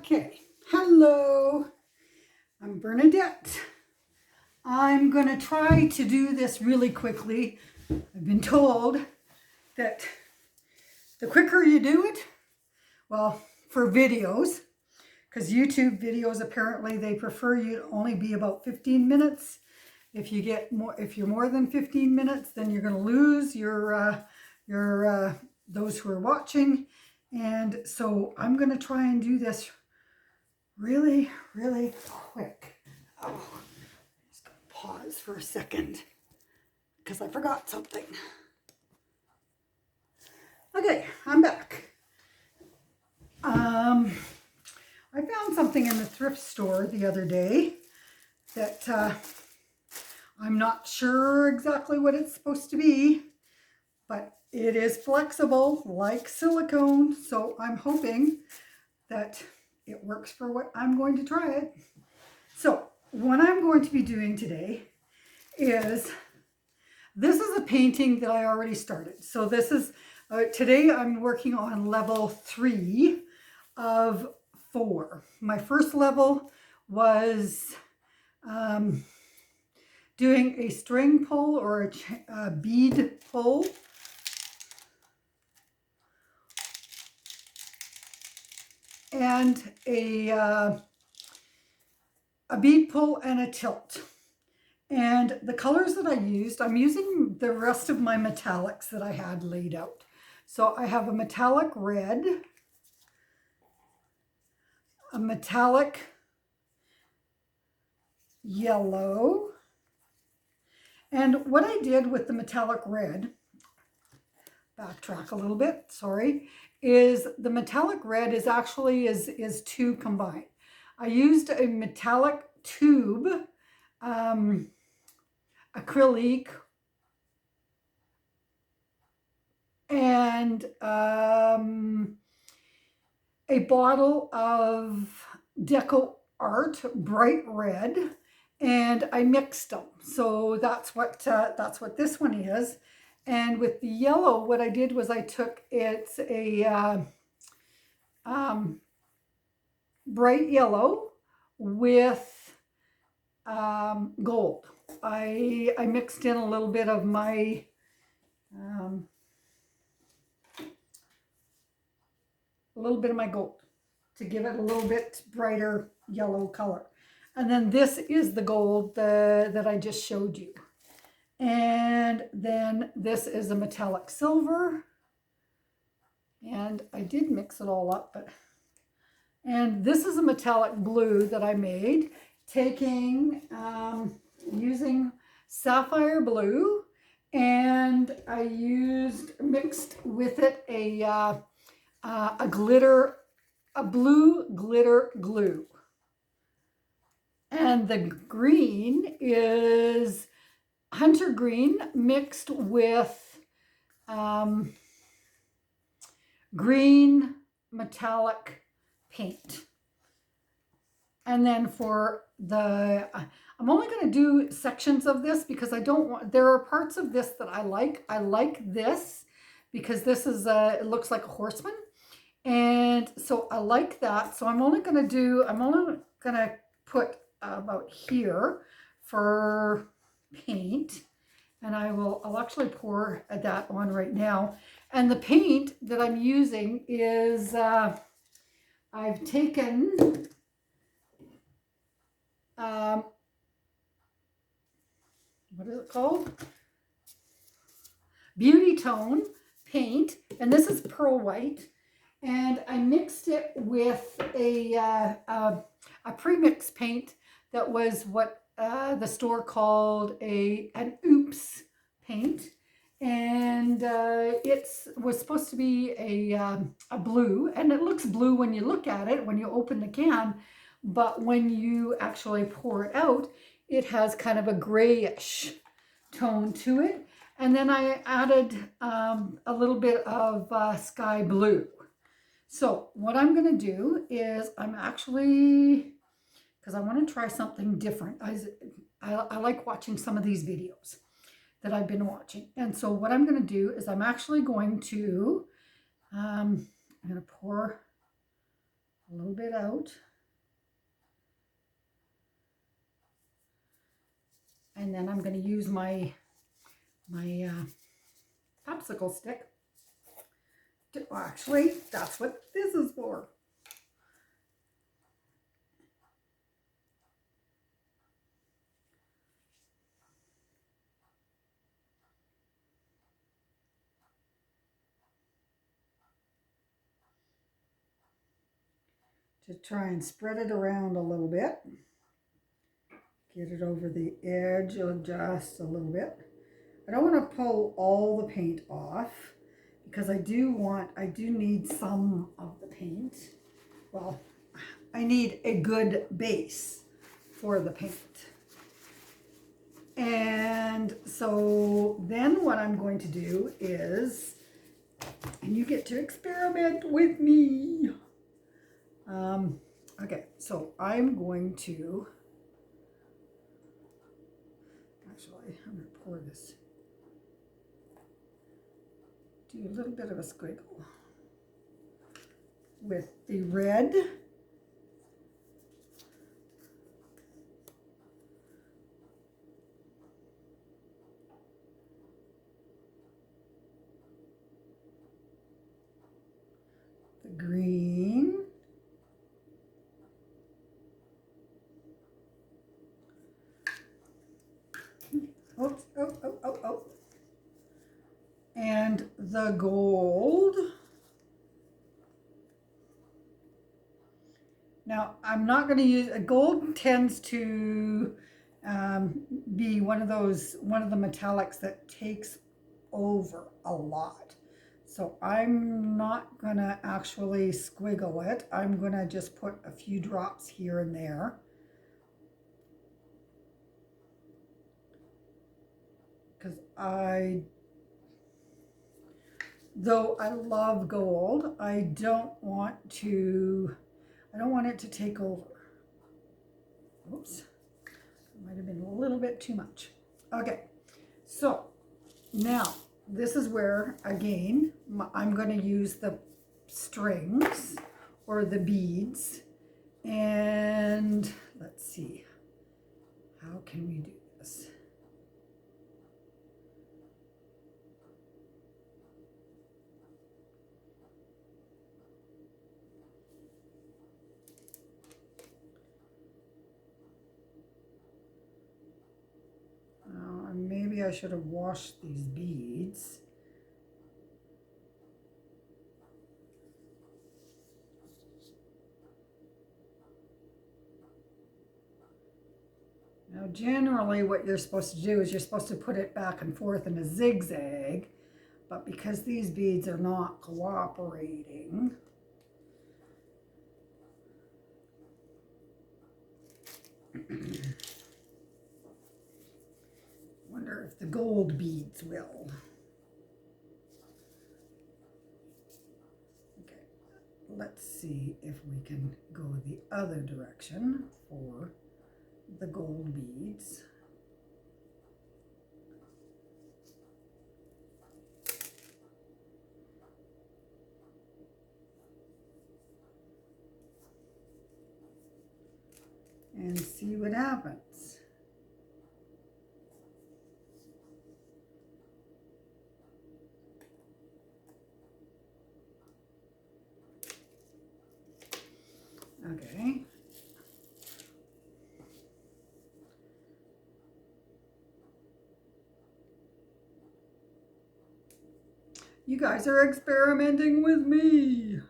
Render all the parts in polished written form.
Okay, hello, I'm Bernadette. I'm going to try to do this really quickly. I've been told that the quicker you do it, well, for videos, because YouTube videos apparently they prefer you to only be about 15 minutes. If you're more than 15 minutes, then you're going to lose your those who are watching. And so I'm going to try and do this really, really quick. Oh, just gonna pause for a second because I forgot something. Okay, I'm back. I found something in the thrift store the other day that I'm not sure exactly what it's supposed to be, but it is flexible like silicone, so I'm hoping that it works for what I'm going to try it. So what I'm going to be doing today is, this is a painting that I already started. So this is, today I'm working on level 3 of 4. My first level was doing a string pull or a bead pull. And a bead pull and a tilt. And the colors that I used, I'm using the rest of my metallics that I had laid out. So I have a metallic red, a metallic yellow, and what I did with the metallic red, backtrack a little bit, sorry, is the metallic red is actually is two combined. I used a metallic tube, acrylic, and a bottle of DecoArt bright red, and I mixed them. So that's what this one is. And with the yellow, what I did was I took, it's a bright yellow with gold. I mixed in a little bit of my gold to give it a little bit brighter yellow color. And then this is the gold that I just showed you. And then this is a metallic silver. And I did mix it all up, and this is a metallic blue that I made, taking, using sapphire blue, and I mixed with it a blue glitter glue. And the green is hunter green mixed with green metallic paint. And then for the, I'm only going to do sections of this because I don't want, there are parts of this that I like. I like this because this is it looks like a horseman. And so I like that. So I'm only going to put about here for paint. And I'll actually pour that on right now. And the paint that I'm using is, I've taken what is it called? Beauty Tone paint, and this is pearl white. And I mixed it with a pre-mix paint that was what the store called an oops paint. And it was supposed to be a blue, and it looks blue when you look at it, when you open the can, but when you actually pour it out, it has kind of a grayish tone to it. And then I added a little bit of sky blue. So what I'm going to do is I'm actually, because I want to try something different. I like watching some of these videos that I've been watching. And so what I'm going to do is I'm actually going to, I'm going to pour a little bit out. And then I'm going to use my popsicle stick. Actually, that's what this is for. To try and spread it around a little bit. Get it over the edge just a little bit. I don't want to pull all the paint off because I do need some of the paint. Well, I need a good base for the paint. And so then what I'm going to do is, and you get to experiment with me. Okay, so I'm going to, actually, I'm going to pour this, do a little bit of a squiggle with the red. The green. Oops, oh. And the gold. Now, I'm not going to use, gold tends to be one of the metallics that takes over a lot. So I'm not going to actually squiggle it. I'm going to just put a few drops here and there. Because though I love gold, I don't want it to take over. Oops, it might have been a little bit too much. Okay, so now this is where, again, I'm going to use the strings or the beads. And let's see, how can we do this? Maybe I should have washed these beads. Now generally what you're supposed to do is you're supposed to put it back and forth in a zigzag, but because these beads are not cooperating, wonder if the gold beads will. Okay, let's see if we can go the other direction for the gold beads. And see what happens. Okay. You guys are experimenting with me.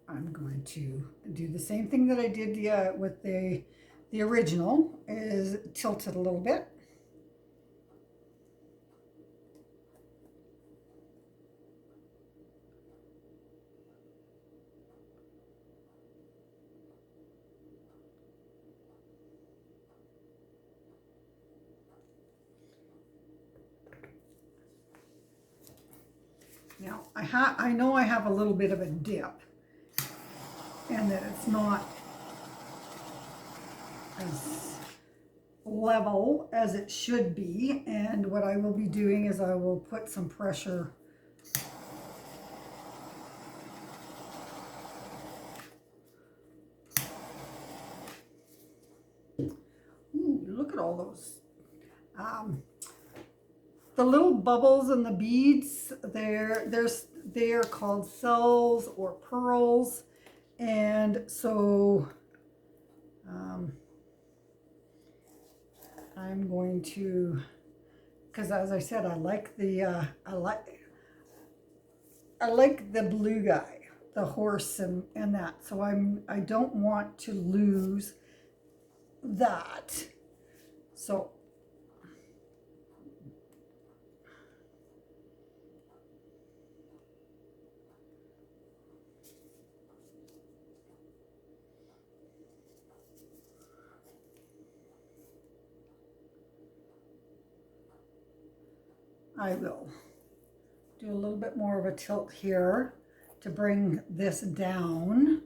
I'm going to do the same thing that I did with the original, is tilt it a little bit. Now Now, I know I have a little bit of a dip and that it's not as level as it should be. And what I will be doing is I will put some pressure look at all those. The little bubbles in the beads, they're called cells or pearls. And so I'm going to, because as I said, I like the blue guy, the horse and that. So I don't want to lose that. So I will do a little bit more of a tilt here to bring this down.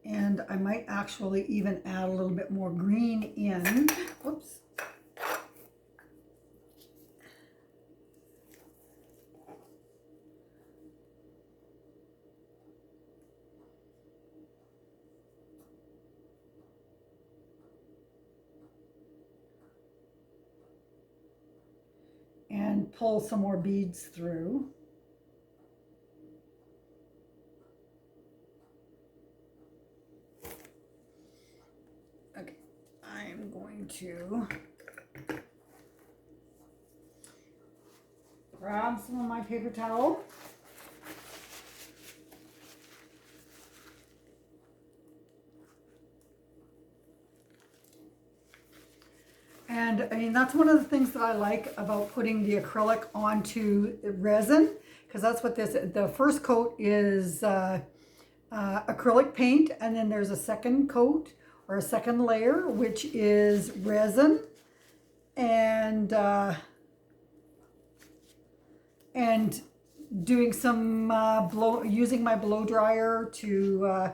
And I might actually even add a little bit more green in. Whoops. And pull some more beads through. Okay, I'm going to grab some of my paper towel. And I mean, that's one of the things that I like about putting the acrylic onto resin, because that's what the first coat is acrylic paint, and then there's a second coat or a second layer, which is resin. And doing some using my blow dryer to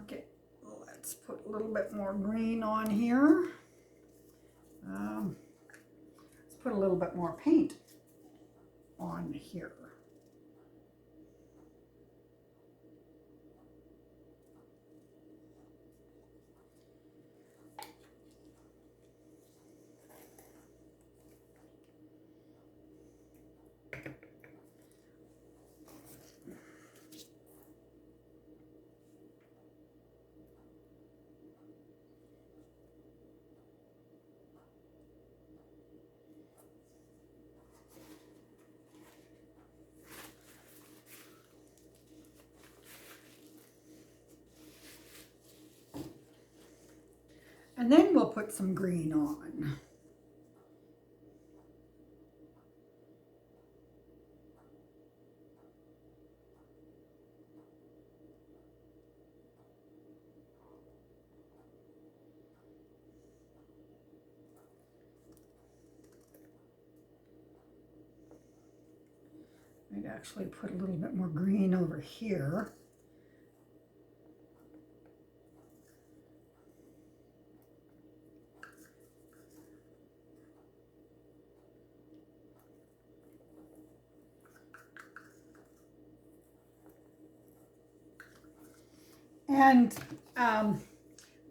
okay, let's put a little bit more green on here. Let's put a little bit more paint on here. And then we'll put some green on. I'd actually put a little bit more green over here. And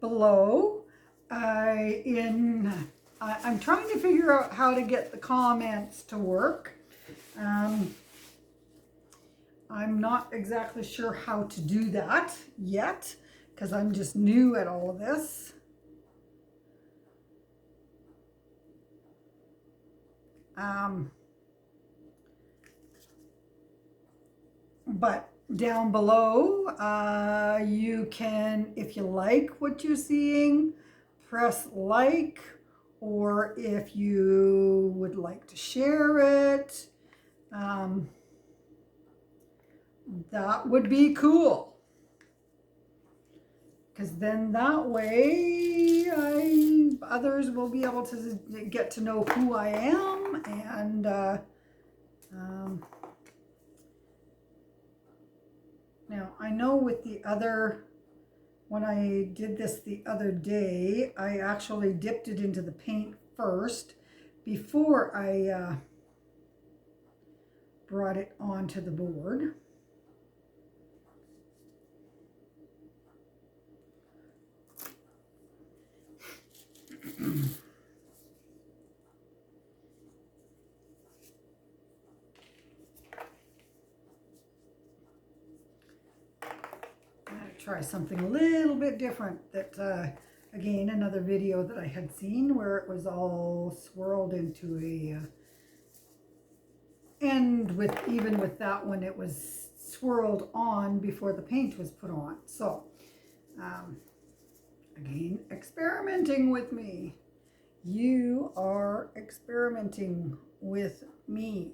below, I'm trying to figure out how to get the comments to work. I'm not exactly sure how to do that yet, because I'm just new at all of this. But down below, you can, if you like what you're seeing, press like, or if you would like to share it, that would be cool. because then that way others will be able to get to know who I am. And now I know with the other, when I did this the other day, I actually dipped it into the paint first before I brought it onto the board. Try something a little bit different. That again, another video that I had seen where it was all swirled into a and with even with that one, it was swirled on before the paint was put on. So again, experimenting with me. You are experimenting with me.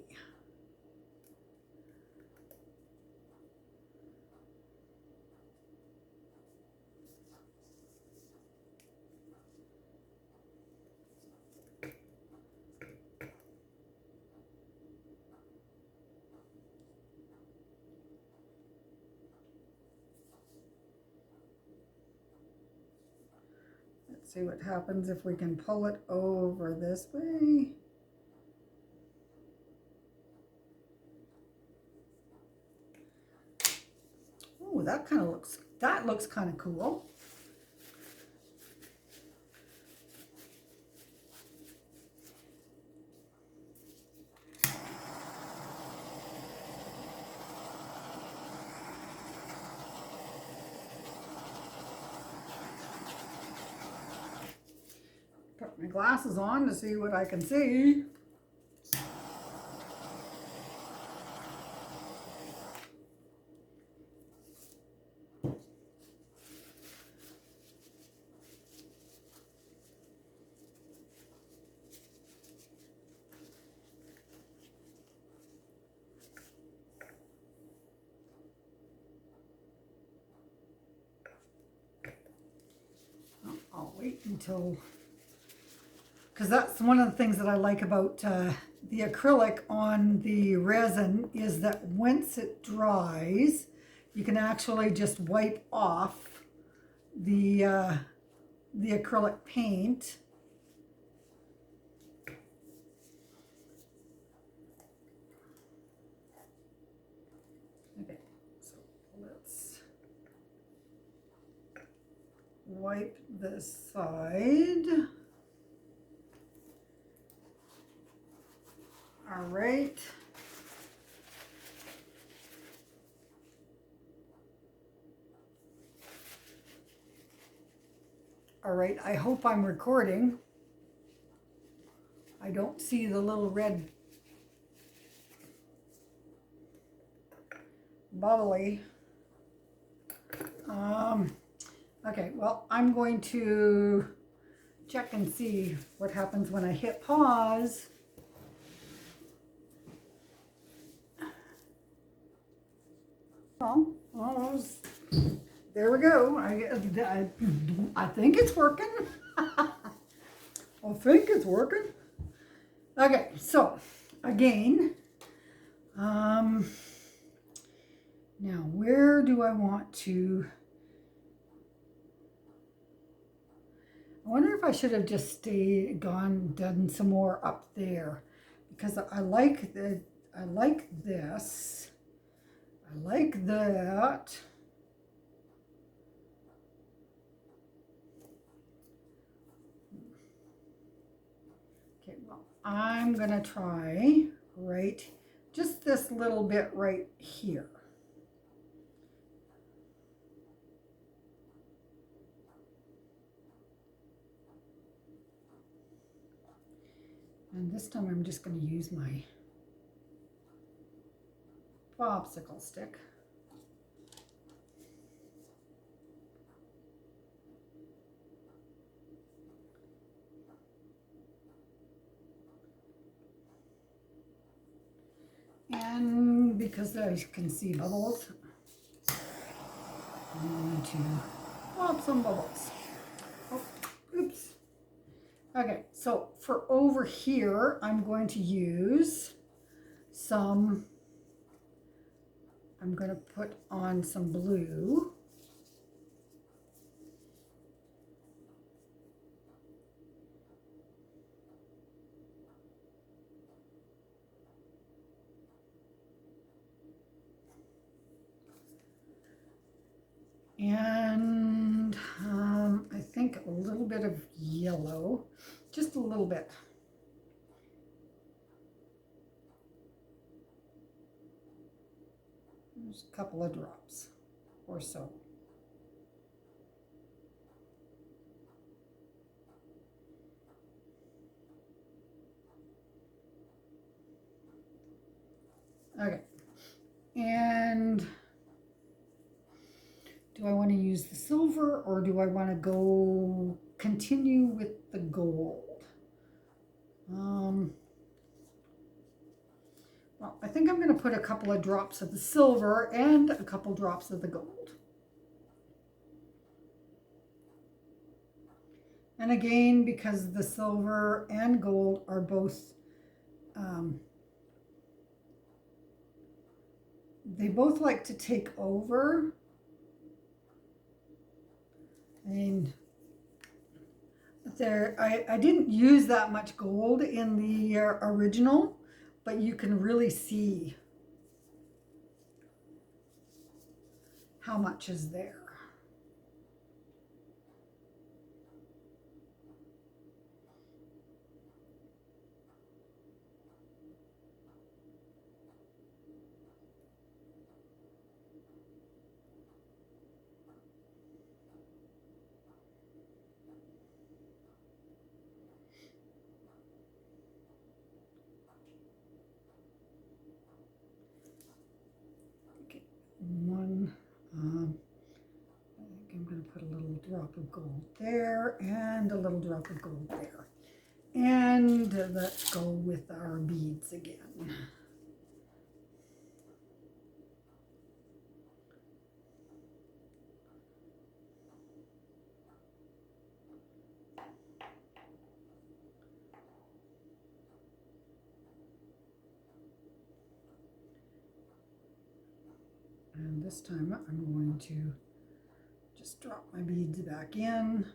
See what happens if we can pull it over this way. Oh, that looks kind of cool. Put my glasses on to see what I can see. I'll wait until, because that's one of the things that I like about the acrylic on the resin is that once it dries, you can actually just wipe off the acrylic paint. Okay, so let's wipe this side. All right. All right, I hope I'm recording. I don't see the little red bubbly. Okay, well, I'm going to check and see what happens when I hit pause. Well, there we go. I think it's working. I think it's working. Okay, so again, now where do I want to? I wonder if I should have just done some more up there, because I like this. I like that. Okay, well, I'm gonna try just this little bit right here. And this time I'm just going to use my popsicle stick. because I can see bubbles, I'm going to Pop some bubbles. Oh, oops. Okay, so for over here, I'm going to use some, I'm going to put on some blue. And I think a little bit of yellow, just a little bit. Just a couple of drops or so. Okay, and do I want to use the silver or do I want to go continue with the gold? Well, I think I'm going to put a couple of drops of the silver and a couple drops of the gold. And again, because the silver and gold are both, they both like to take over. I mean, I didn't use that much gold in the original, but you can really see how much is there. One, I think I'm going to put a little drop of gold there and a little drop of gold there. And let's go with our beads again. And this time I'm going to just drop my beads back in.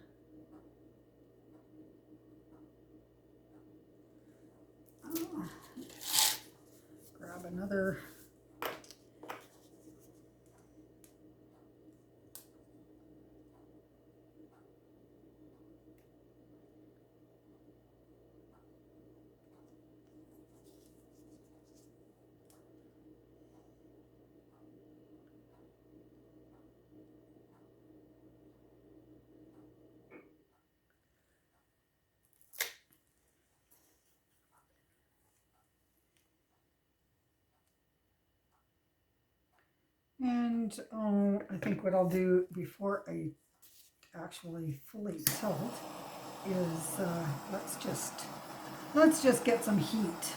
Grab another. And I think what I'll do before I actually fully tilt is let's just get some heat.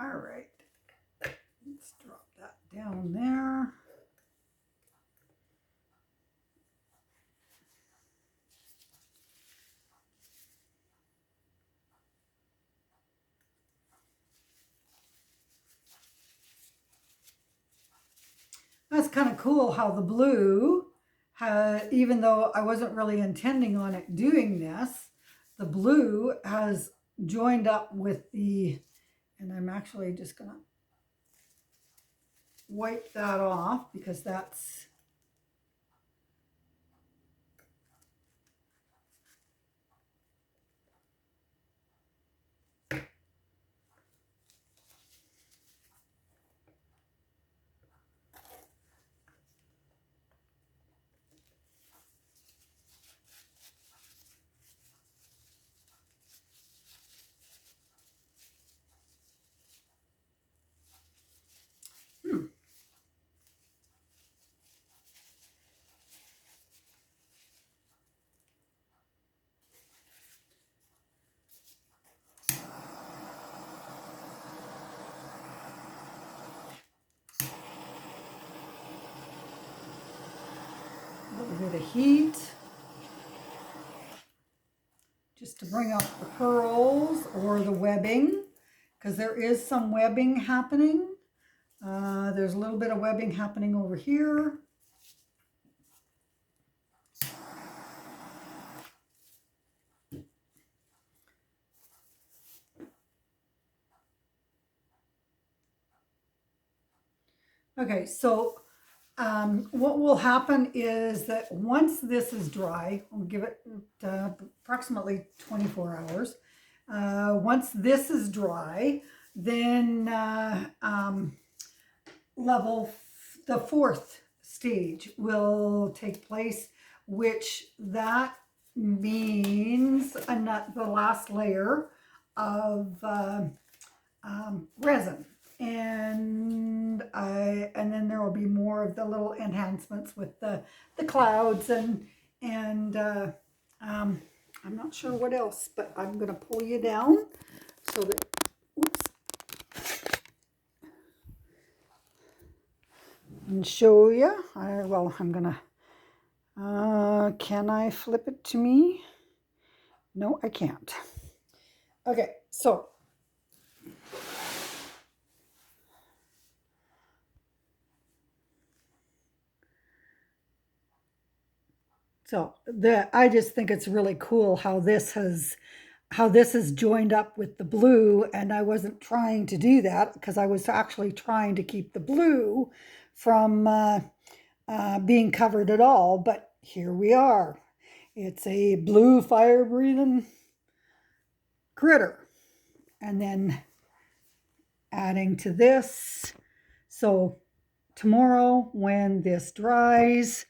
All right, let's drop that down there. That's kind of cool how the blue, even though I wasn't really intending on it doing this, the blue has joined up with the, and I'm actually just going to wipe that off because that's, a little bit of heat just to bring out the pearls or the webbing, because there is some webbing happening. There's a little bit of webbing happening over here. Okay, so what will happen is that once this is dry, I'll give it approximately 24 hours. Once this is dry, then the fourth stage will take place, which that means the last layer of resin. And then there will be more of the little enhancements with the clouds and I'm not sure what else, but I'm going to pull you down so that, whoops, and show you. Well, I'm going to, can I flip it to me? No, I can't. Okay, so I just think it's really cool how this has joined up with the blue, and I wasn't trying to do that because I was actually trying to keep the blue from being covered at all, but here we are. It's a blue fire-breathing critter. And then adding to this. So tomorrow when this dries,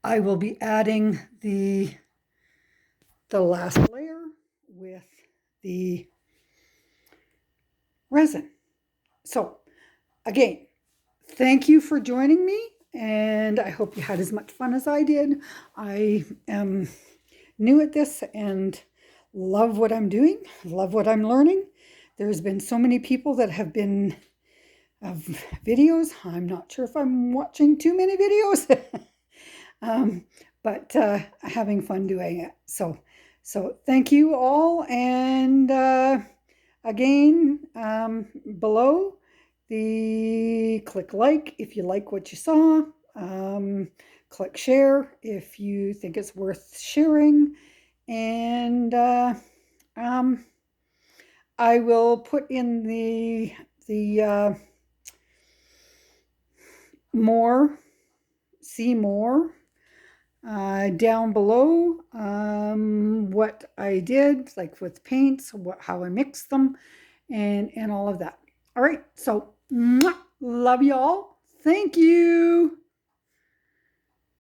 I will be adding the last layer with the resin. So again, thank you for joining me, and I hope you had as much fun as I did. I am new at this and love what I'm doing, love what I'm learning. There's been so many people that have been videos. I'm not sure if I'm watching too many videos, but having fun doing it. So thank you all, and again, below, click like if you like what you saw, click share if you think it's worth sharing, and I will put in the see more down below, what I did, like with paints, how I mixed them, and all of that. All right, so love you all. Thank you.